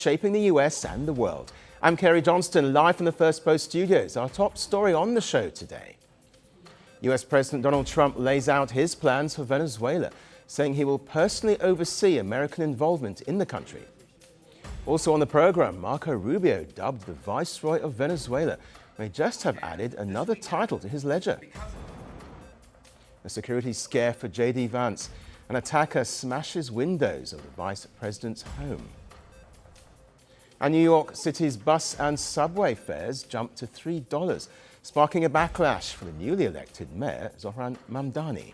Shaping the US and the world. I'm Kerry Johnston, live from the Firstpost studios. Our top story on the show today. US President Donald Trump lays out his plans for Venezuela, saying he will personally oversee American involvement in the country. Also on the program, Marco Rubio, dubbed the Viceroy of Venezuela, may just have added another title to his ledger. A security scare for J.D. Vance. An attacker smashes windows of the Vice President's home. And New York City's bus and subway fares jumped to $3, sparking a backlash for the newly elected mayor, Zohran Mamdani.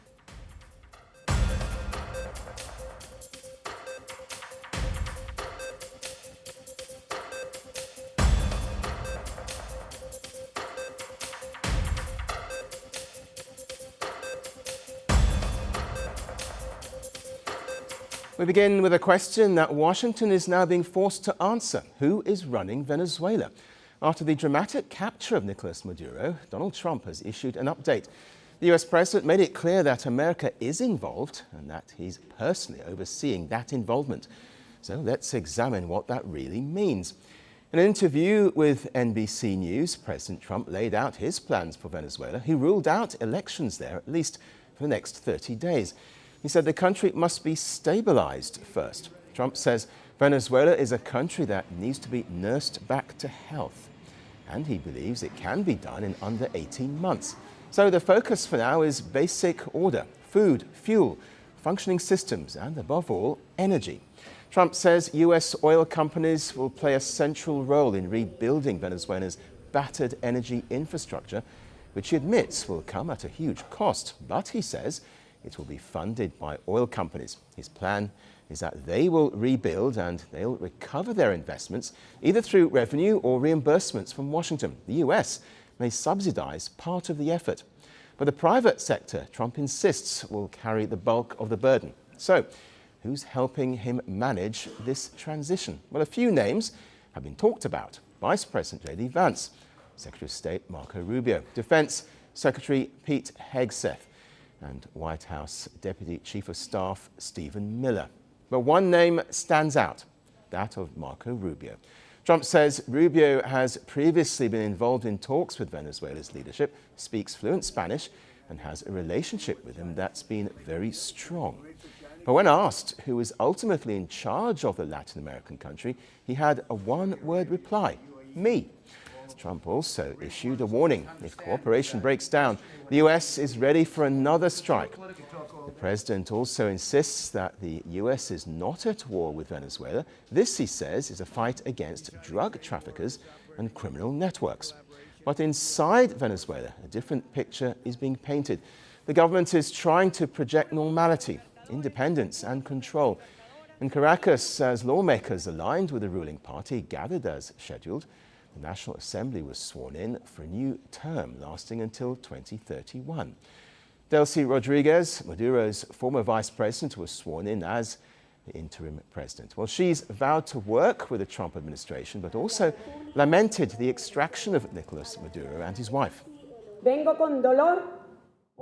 We begin with a question that Washington is now being forced to answer. Who is running Venezuela? After the dramatic capture of Nicolas Maduro, Donald Trump has issued an update. The US president made it clear that America is involved and that he's personally overseeing that involvement. So let's examine what that really means. In an interview with NBC News, President Trump laid out his plans for Venezuela. He ruled out elections there, at least for the next 30 days. He said the country must be stabilized first. Trump says Venezuela is a country that needs to be nursed back to health. And he believes it can be done in under 18 months. So the focus for now is basic order, food, fuel, functioning systems, and above all, energy. Trump says US oil companies will play a central role in rebuilding Venezuela's battered energy infrastructure, which he admits will come at a huge cost. But he says it will be funded by oil companies. His plan is that they will rebuild and they'll recover their investments either through revenue or reimbursements from Washington. The US may subsidize part of the effort. But the private sector, Trump insists, will carry the bulk of the burden. So, who's helping him manage this transition? Well, a few names have been talked about. Vice President J.D. Vance, Secretary of State Marco Rubio, Defense Secretary Pete Hegseth, and White House Deputy Chief of Staff Stephen Miller. But one name stands out, that of Marco Rubio. Trump says Rubio has previously been involved in talks with Venezuela's leadership, speaks fluent Spanish, and has a relationship with him that's been very strong. But when asked who was ultimately in charge of the Latin American country, he had a one-word reply: me. Trump also issued a warning. If cooperation breaks down, the US is ready for another strike. The president also insists that the US is not at war with Venezuela. This, he says, is a fight against drug traffickers and criminal networks. But inside Venezuela, a different picture is being painted. The government is trying to project normality, independence and control. In Caracas, as lawmakers aligned with the ruling party gathered as scheduled, the National Assembly was sworn in for a new term lasting until 2031. Delcy Rodriguez, Maduro's former vice president, was sworn in as the interim president. Well, she's vowed to work with the Trump administration, but also lamented the extraction of Nicolas Maduro and his wife. Vengo con dolor.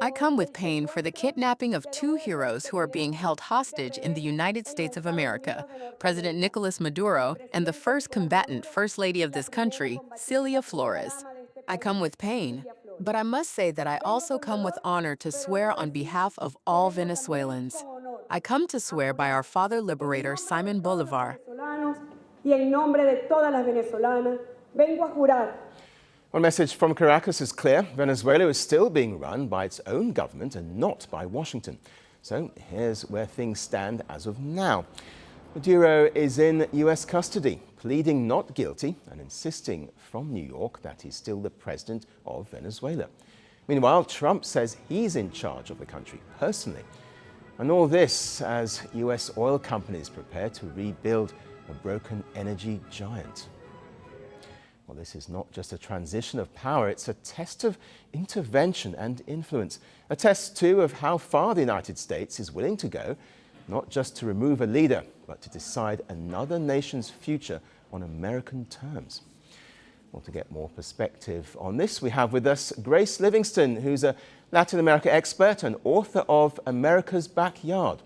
I come with pain for the kidnapping of two heroes who are being held hostage in the United States of America, President Nicolas Maduro and the first combatant First Lady of this country, Cilia Flores. I come with pain, but I must say that I also come with honor to swear on behalf of all Venezuelans. I come to swear by our father liberator, Simon Bolivar. Y en nombre de todas las venezolanas, vengo a jurar. One message from Caracas is clear. Venezuela is still being run by its own government and not by Washington. So here's where things stand as of now. Maduro is in US custody, pleading not guilty and insisting from New York that he's still the president of Venezuela. Meanwhile, Trump says he's in charge of the country personally. And all this as US oil companies prepare to rebuild a broken energy giant. Well, this is not just a transition of power, it's a test of intervention and influence. A test, too, of how far the United States is willing to go, not just to remove a leader, but to decide another nation's future on American terms. Well, to get more perspective on this, we have with us Grace Livingston, who's a Latin America expert and author of America's Backyard.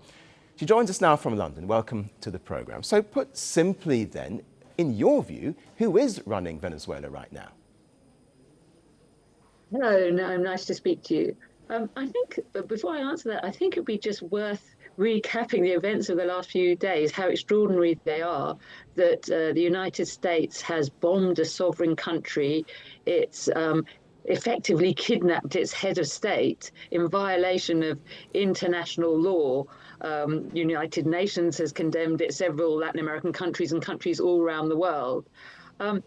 She joins us now from London. Welcome to the programme. So put simply then, in your view, who is running Venezuela right now? Hello, no, nice to speak to you. I think before I answer that, I think it'd be just worth recapping the events of the last few days, how extraordinary they are that the United States has bombed a sovereign country. It's effectively kidnapped its head of state in violation of international law. United Nations has condemned it, several Latin American countries and countries all around the world. And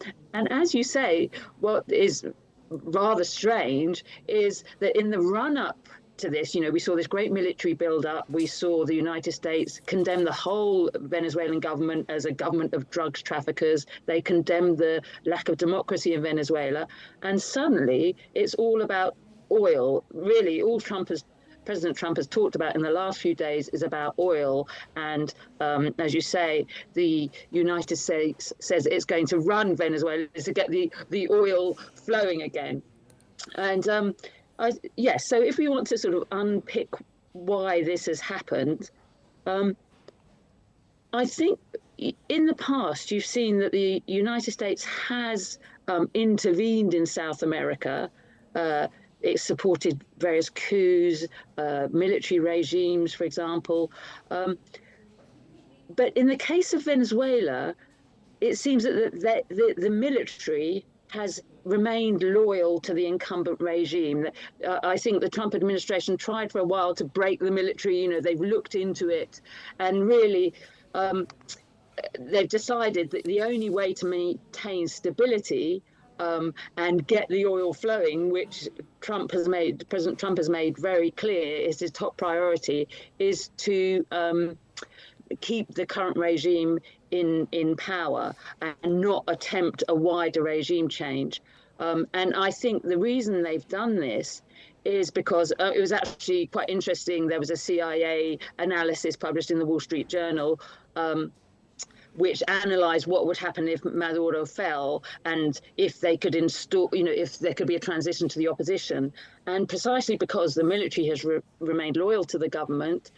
as you say, what is rather strange is that in the run-up to this, we saw this great military build-up. We saw the United States condemn the whole Venezuelan government as a government of drugs traffickers. They condemned the lack of democracy in Venezuela. And suddenly, it's all about oil. Really, all President Trump has talked about in the last few days is about oil. And as you say, the United States says it's going to run Venezuela to get the oil flowing again. And yes, so if we want to sort of unpick why this has happened, I think in the past you've seen that the United States has intervened in South America. It supported various coups, military regimes, for example. But in the case of Venezuela, it seems that the military has remained loyal to the incumbent regime. I think the Trump administration tried for a while to break the military. They've looked into it, and really they've decided that the only way to maintain stability and get the oil flowing, which President Trump has made very clear is his top priority, is to keep the current regime in power and not attempt a wider regime change. And I think the reason they've done this is because it was actually quite interesting. There was a CIA analysis published in the Wall Street Journal which analysed what would happen if Maduro fell and if they could install, if there could be a transition to the opposition. And precisely because the military has remained loyal to the government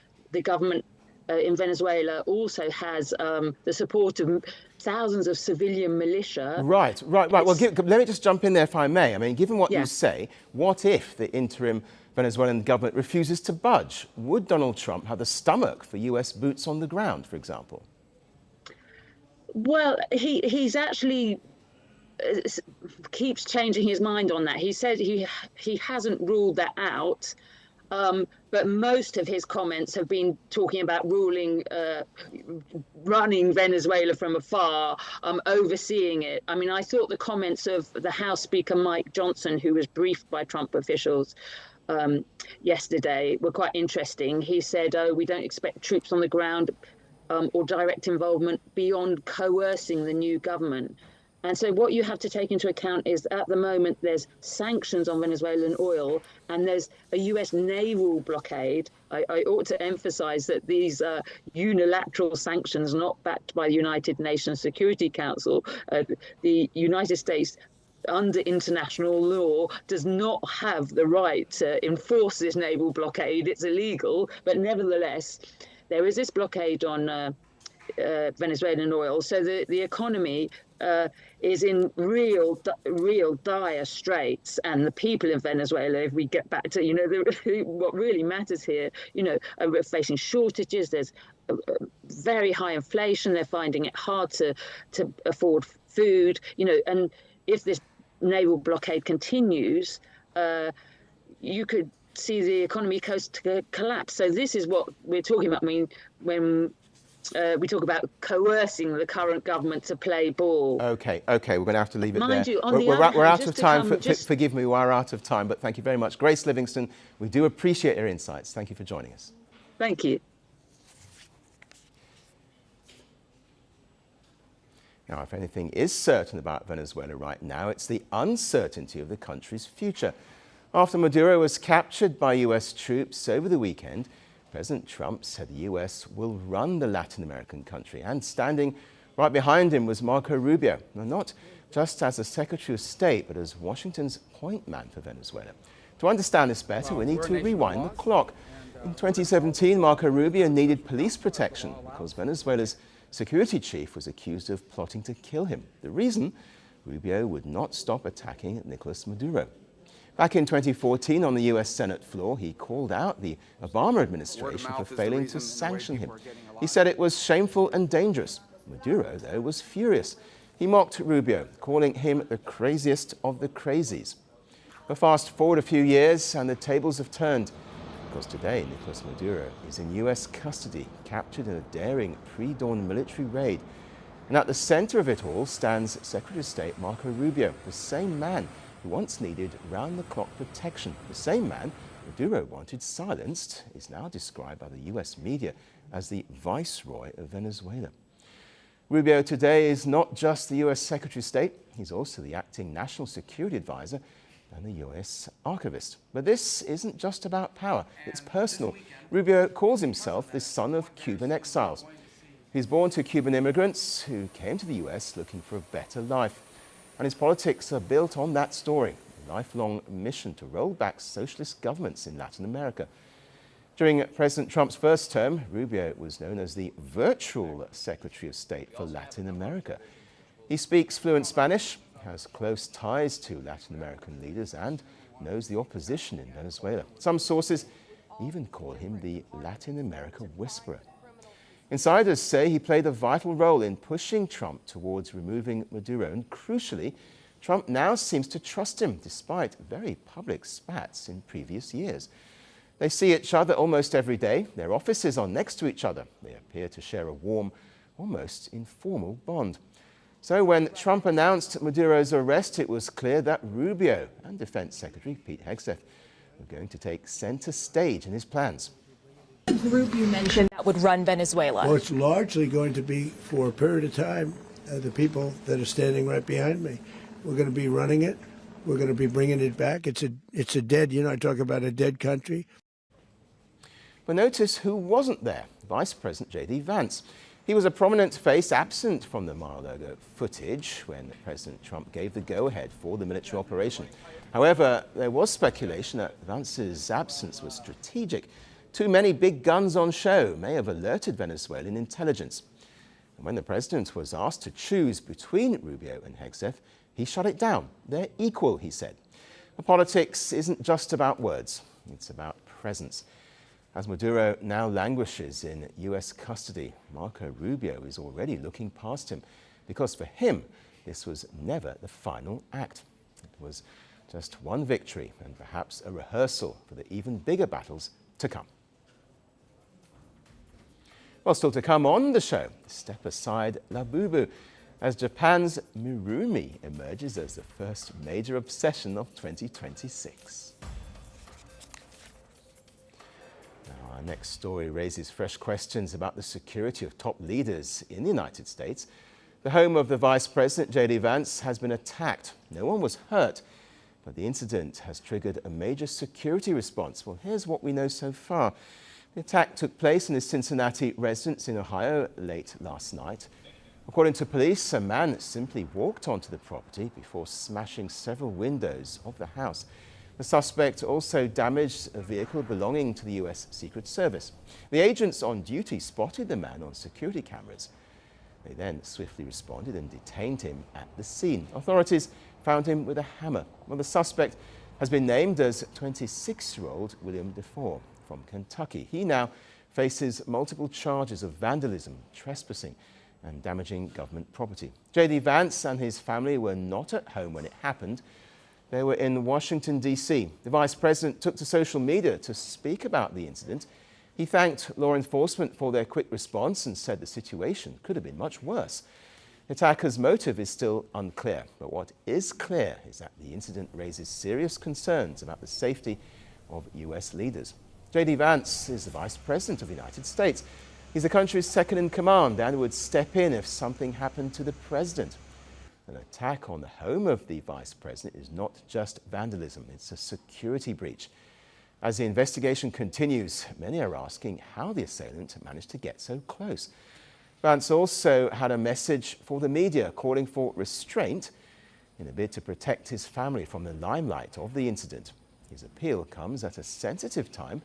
in Venezuela also has the support of thousands of civilian militia. Right. Well, let me just jump in there if I may. I mean, given what you say, what if the interim Venezuelan government refuses to budge? Would Donald Trump have the stomach for US boots on the ground, for example? Well, he's actually keeps changing his mind on that. He said he hasn't ruled that out. But most of his comments have been talking about running Venezuela from afar, overseeing it. I mean, I thought the comments of the House Speaker Mike Johnson, who was briefed by Trump officials yesterday, were quite interesting. He said, we don't expect troops on the ground or direct involvement beyond coercing the new government. And so what you have to take into account is at the moment there's sanctions on Venezuelan oil and there's a US naval blockade. I ought to emphasize that these are unilateral sanctions not backed by the United Nations Security Council. The United States, under international law, does not have the right to enforce this naval blockade. It's illegal, but nevertheless, there is this blockade on Venezuelan oil. So the economy is in real dire straits, and the people in Venezuela, if we get back to what really matters here, are facing shortages. There's very high inflation. They're finding it hard to afford food. And if this naval blockade continues, you could see the economy coast to collapse. So this is what we're talking about. I mean, when we talk about coercing the current government to play ball. Okay, we're going to have to leave it Mind there. you, We're out of time. Forgive me, we are out of time, but thank you very much. Grace Livingston, we do appreciate your insights. Thank you for joining us. Thank you. Now, if anything is certain about Venezuela right now, it's the uncertainty of the country's future. After Maduro was captured by US troops over the weekend, President Trump said the US will run the Latin American country, and standing right behind him was Marco Rubio, not just as the Secretary of State, but as Washington's point man for Venezuela. To understand this better, we need to rewind the clock. In 2017, Marco Rubio needed police protection because Venezuela's security chief was accused of plotting to kill him. The reason? Rubio would not stop attacking Nicolas Maduro. Back in 2014, on the US Senate floor, he called out the Obama administration for failing to sanction him. He said it was shameful and dangerous. Maduro, though, was furious. He mocked Rubio, calling him the craziest of the crazies. But fast forward a few years and the tables have turned, because today Nicolas Maduro is in US custody, captured in a daring pre-dawn military raid. And at the center of it all stands Secretary of State Marco Rubio, the same man who once needed round-the-clock protection. The same man Maduro wanted silenced is now described by the US media as the viceroy of Venezuela. Rubio today is not just the US Secretary of State, he's also the acting National Security Advisor and the US Archivist. But this isn't just about power, it's personal. Rubio calls himself the son of Cuban exiles. He's born to Cuban immigrants who came to the US looking for a better life. And his politics are built on that story, a lifelong mission to roll back socialist governments in Latin America. During President Trump's first term, Rubio was known as the virtual Secretary of State for Latin America. He speaks fluent Spanish, has close ties to Latin American leaders, and knows the opposition in Venezuela. Some sources even call him the Latin America whisperer. Insiders say he played a vital role in pushing Trump towards removing Maduro, and crucially, Trump now seems to trust him, despite very public spats in previous years. They see each other almost every day. Their offices are next to each other. They appear to share a warm, almost informal bond. So when Trump announced Maduro's arrest, it was clear that Rubio and Defense Secretary Pete Hegseth were going to take center stage in his plans. The group you mentioned that would run Venezuela. Well, it's largely going to be, for a period of time, the people that are standing right behind me. We're going to be running it. We're going to be bringing it back. It's a dead, I talk about a dead country. But notice who wasn't there, Vice President J.D. Vance. He was a prominent face absent from the Mar-a-Lago footage when President Trump gave the go-ahead for the military operation. However, there was speculation that Vance's absence was strategic. Too many big guns on show may have alerted Venezuelan intelligence. And when the president was asked to choose between Rubio and Hegseth, he shut it down. They're equal, he said. But politics isn't just about words, it's about presence. As Maduro now languishes in US custody, Marco Rubio is already looking past him, because for him, this was never the final act. It was just one victory and perhaps a rehearsal for the even bigger battles to come. Well, still to come on the show, step aside Labubu, as Japan's Mirumi emerges as the first major obsession of 2026. Now, our next story raises fresh questions about the security of top leaders in the United States. The home of the Vice President, J.D. Vance, has been attacked. No one was hurt, but the incident has triggered a major security response. Well, here's what we know so far. The attack took place in his Cincinnati residence in Ohio late last night. According to police, a man simply walked onto the property before smashing several windows of the house. The suspect also damaged a vehicle belonging to the U.S. Secret Service. The agents on duty spotted the man on security cameras. They then swiftly responded and detained him at the scene. Authorities found him with a hammer. Well, the suspect has been named as 26-year-old William DeFore from Kentucky. He now faces multiple charges of vandalism, trespassing, and damaging government property. J.D. Vance and his family were not at home when it happened. They were in Washington, D.C. The vice president took to social media to speak about the incident. He thanked law enforcement for their quick response and said the situation could have been much worse. The attacker's motive is still unclear, but what is clear is that the incident raises serious concerns about the safety of U.S. leaders. J.D. Vance is the Vice President of the United States. He's the country's second in command and would step in if something happened to the president. An attack on the home of the Vice President is not just vandalism, it's a security breach. As the investigation continues, many are asking how the assailant managed to get so close. Vance also had a message for the media calling for restraint in a bid to protect his family from the limelight of the incident. His appeal comes at a sensitive time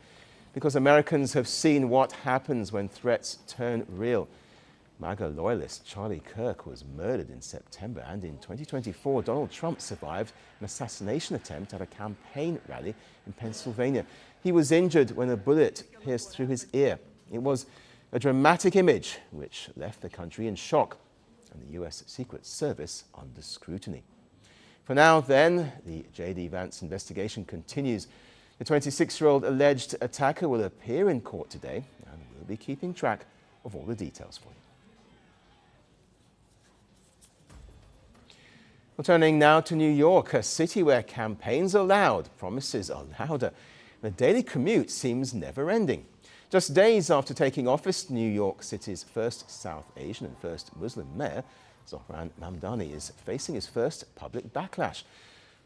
because Americans have seen what happens when threats turn real. MAGA loyalist Charlie Kirk was murdered in September, and in 2024, Donald Trump survived an assassination attempt at a campaign rally in Pennsylvania. He was injured when a bullet pierced through his ear. It was a dramatic image which left the country in shock and the US Secret Service under scrutiny. For now, then, the J.D. Vance investigation continues. The 26-year-old alleged attacker will appear in court today, and we'll be keeping track of all the details for you. Well, turning now to New York, a city where campaigns are loud, promises are louder. The daily commute seems never-ending. Just days after taking office, New York City's first South Asian and first Muslim mayor, Zohran Mamdani, is facing his first public backlash.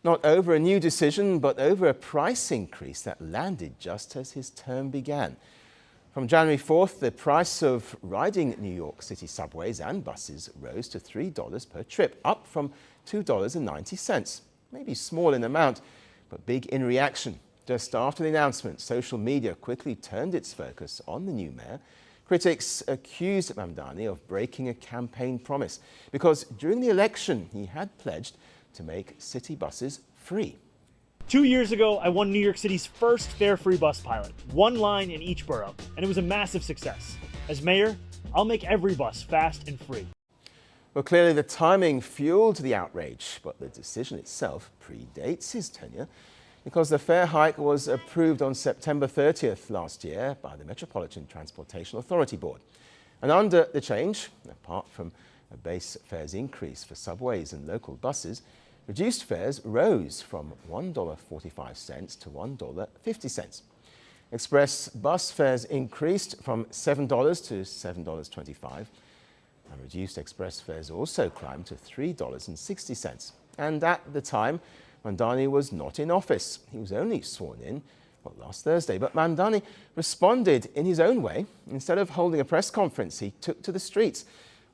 Not over a new decision, but over a price increase that landed just as his term began. From January 4th, the price of riding New York City subways and buses rose to $3 per trip, up from $2.90. Maybe small in amount, but big in reaction. Just after the announcement, social media quickly turned its focus on the new mayor. Critics accused Mamdani of breaking a campaign promise because during the election he had pledged to make city buses free. 2 years ago, I won New York City's first fare-free bus pilot, one line in each borough, and it was a massive success. As mayor, I'll make every bus fast and free. Well, clearly the timing fueled the outrage, but the decision itself predates his tenure because the fare hike was approved on September 30th last year by the Metropolitan Transportation Authority Board. And under the change, apart from a base fares increase for subways and local buses, reduced fares rose from $1.45 to $1.50. Express bus fares increased from $7 to $7.25, and reduced express fares also climbed to $3.60. And at the time, Mamdani was not in office. He was only sworn in, last Thursday. But Mamdani responded in his own way. Instead of holding a press conference, he took to the streets.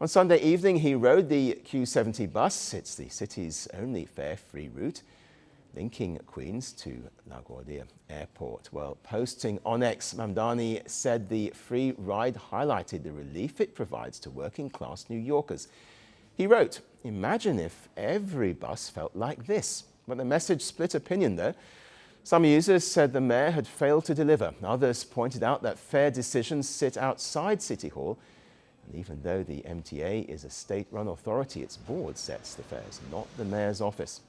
On Sunday evening, he rode the Q70 bus. It's the city's only fare-free route, linking Queens to LaGuardia Airport. Well, posting on X, Mamdani said the free ride highlighted the relief it provides to working-class New Yorkers. He wrote, "Imagine if every bus felt like this." But the message split opinion, though. Some users said the mayor had failed to deliver. Others pointed out that fare decisions sit outside City Hall. And even though the MTA is a state-run authority, its board sets the fares, not the mayor's office.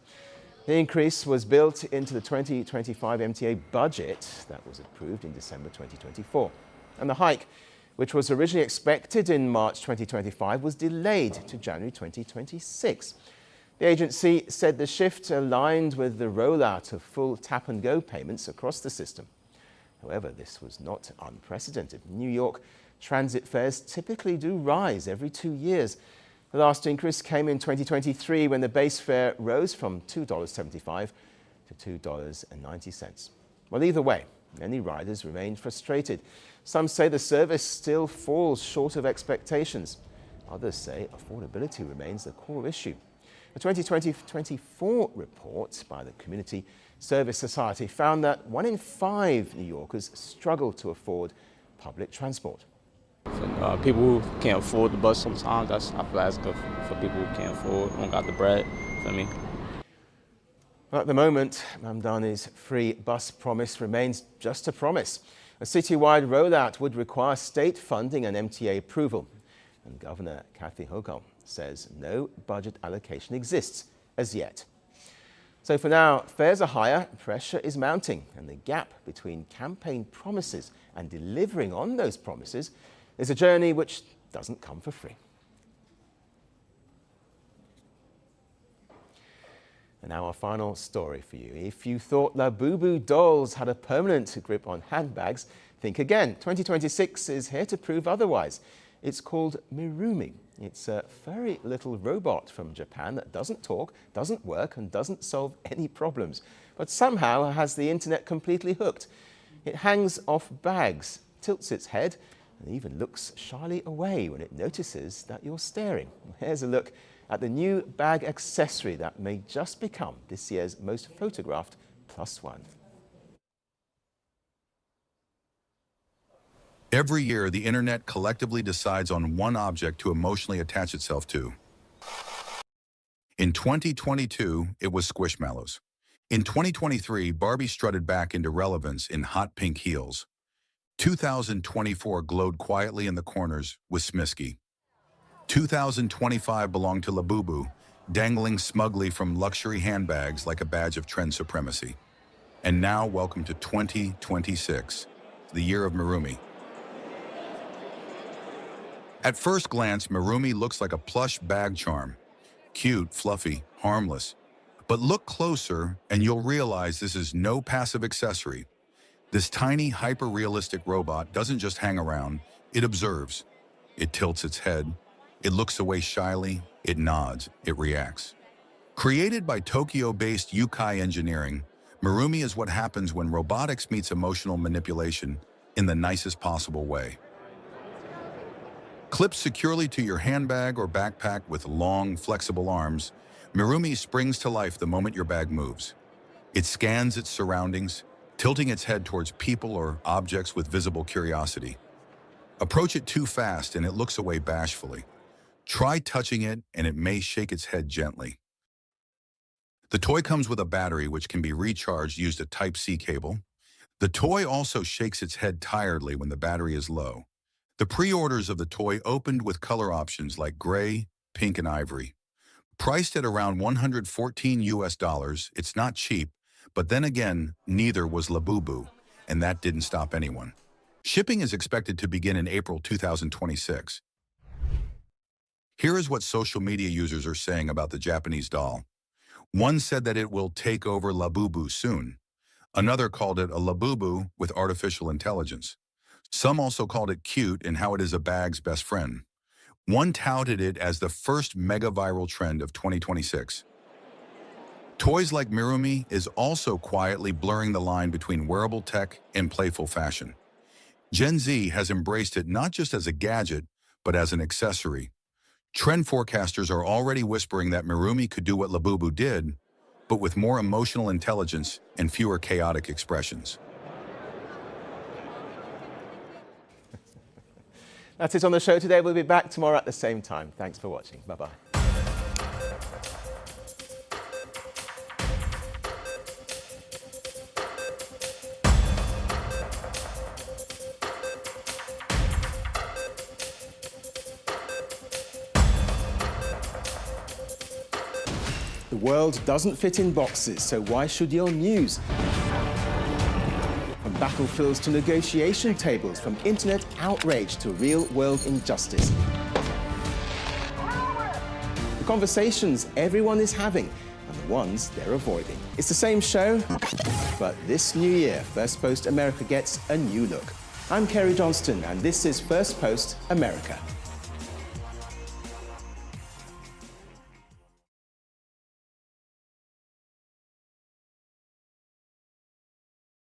The increase was built into the 2025 MTA budget that was approved in December 2024. And the hike, which was originally expected in March 2025, was delayed to January 2026. The agency said the shift aligned with the rollout of full tap-and-go payments across the system. However, this was not unprecedented. New York transit fares typically do rise every 2 years. The last increase came in 2023 when the base fare rose from $2.75 to $2.90. Well, either way, many riders remain frustrated. Some say the service still falls short of expectations. Others say affordability remains the core issue. A 2024 report by the Community Service Society found that 1 in 5 New Yorkers struggle to afford public transport. People who can't afford the bus sometimes, I feel that's good for people who can't afford, don't got the bread, for me. At the moment, Mamdani's free bus promise remains just a promise. A citywide rollout would require state funding and MTA approval. And Governor Kathy Hochul says no budget allocation exists as yet. So for now, fares are higher, pressure is mounting, and the gap between campaign promises and delivering on those promises is a journey which doesn't come for free. And now our final story for you. If you thought Labubu dolls had a permanent grip on handbags, think again. 2026 is here to prove otherwise. It's called Mirumi. It's a furry little robot from Japan that doesn't talk, doesn't work, and doesn't solve any problems, but somehow has the internet completely hooked. It hangs off bags, tilts its head, and even looks shyly away when it notices that you're staring. Here's a look at the new bag accessory that may just become this year's most photographed +1. Every year, the internet collectively decides on one object to emotionally attach itself to. In 2022, it was Squishmallows. In 2023, Barbie strutted back into relevance in hot pink heels. 2024 glowed quietly in the corners with Smisky. 2025 belonged to Labubu, dangling smugly from luxury handbags like a badge of trend supremacy. And now, welcome to 2026, the year of Mirumi. At first glance, Mirumi looks like a plush bag charm. Cute, fluffy, harmless. But look closer and you'll realize this is no passive accessory. This tiny, hyper-realistic robot doesn't just hang around, it observes. It tilts its head, it looks away shyly, it nods, it reacts. Created by Tokyo-based Yukai Engineering, Mirumi is what happens when robotics meets emotional manipulation in the nicest possible way. Clipped securely to your handbag or backpack with long, flexible arms, Mirumi springs to life the moment your bag moves. It scans its surroundings, tilting its head towards people or objects with visible curiosity. Approach it too fast and it looks away bashfully. Try touching it and it may shake its head gently. The toy comes with a battery which can be recharged using a Type-C cable. The toy also shakes its head tiredly when the battery is low. The pre-orders of the toy opened with color options like gray, pink, and ivory. Priced at around $114 US, it's not cheap, but then again, neither was Labubu, and that didn't stop anyone. Shipping is expected to begin in April 2026. Here is what social media users are saying about the Japanese doll. One said that it will take over Labubu soon. Another called it a Labubu with artificial intelligence. Some also called it cute and how it is a bag's best friend. One touted it as the first mega-viral trend of 2026. Toys like Mirumi is also quietly blurring the line between wearable tech and playful fashion. Gen Z has embraced it not just as a gadget, but as an accessory. Trend forecasters are already whispering that Mirumi could do what Labubu did, but with more emotional intelligence and fewer chaotic expressions. That's it on the show today. We'll be back tomorrow at the same time. Thanks for watching. Bye-bye. The world doesn't fit in boxes, so why should your news? From battlefields to negotiation tables, from internet outrage to real-world injustice. The conversations everyone is having and the ones they're avoiding. It's the same show, but this new year, Firstpost America gets a new look. I'm Kerry Johnston, and this is Firstpost America.